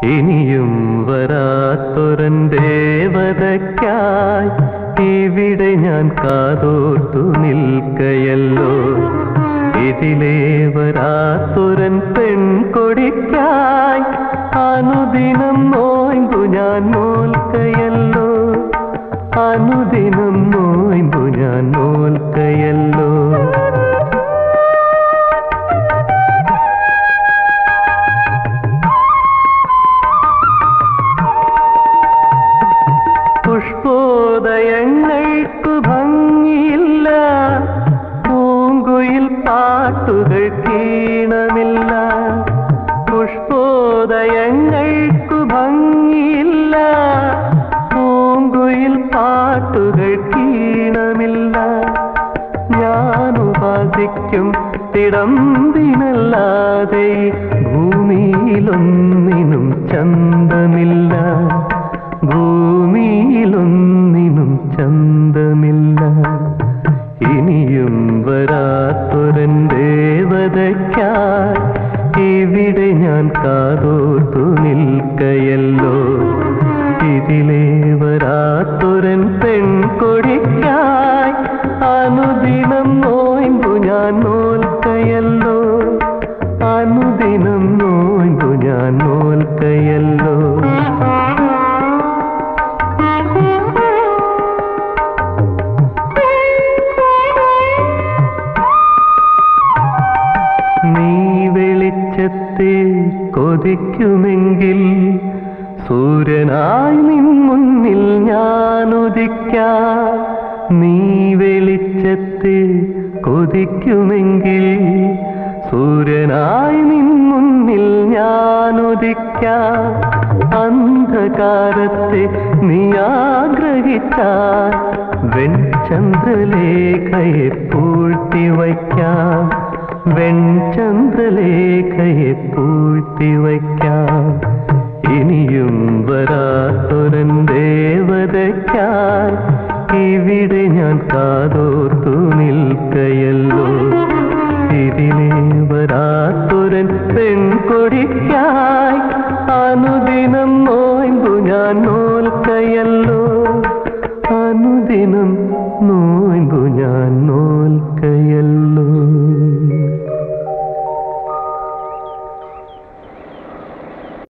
ഇനിയും വരാത്തൊരൻ ദേവതയ്ക്കായി ഇവിടെ ഞാൻ കാതോർത്തു നിൽക്കയല്ലോ. ഇതിലേ വരാത്തൊരൻ പെൺകൊടിക്കായി അനുദിനം നോയമ്പു ഞാൻ നോൽക്കയല്ലോ. അനുദിനം നോയമ്പു ഞാൻ നോൽക്കയല്ലോ. പുഷ്പോദയങ്ങൾക്കു ഭംഗിയില്ല, പൂങ്കുയിൽ പാട്ടുകൾ കീണമില്ല. പുഷ്പോദയങ്ങൾക്കു ഭംഗിയില്ല, പൂങ്കുയിൽ പാട്ടുകൾ കീണമില്ല. ഞാനുപാസിക്കും തിടമ്പിനല്ലാതെ ഭൂമിയിലൊന്നിനും ചന്തമില്ല. ഭൂമിയിലൊന്നിനും ചന്തമില്ല. ഇനിയും വരാത്തൊരൻ ദേവതയ്ക്കായി ഇവിടെ ഞാൻ കാതോർത്തു നിൽക്കയല്ലോ. ഇതിലേ വരാത്തൊരൻ പെൺകൊടിക്കായി അനുദിനം നോയമ്പു ഞാൻ നോൽക്കയല്ലോ. അനുദിനം നോയമ്പു ഞാൻ നോൽക്കയല്ലോ. നീ വെളിച്ചത്തെ കൊതിക്കുമെങ്കിൽ സൂര്യനായി നിൻ മുന്നിൽ ഞാൻ ഉദിക്കാം. നീ വെളിച്ചത്തെ കൊതിക്കുമെങ്കിൽ സൂര്യനായി നിൻ മുന്നിൽ ഞാൻ ഉദിക്കാം. അന്ധകാരത്തെ നീ ആഗ്രഹിച്ചാൽ വെൺചന്ദ്രലേഖയെ പൂഴ്ത്തിവയ്ക്കാം. വെൺചന്ദ്രലേഖയെ പൂഴ്ത്തിവയ്ക്കാം. ഇനിയും വരാത്തൊരൻ ദേവതയ്ക്കായി ഇവിടെ ഞാൻ കാതോർത്തു നിൽക്കയല്ലോ.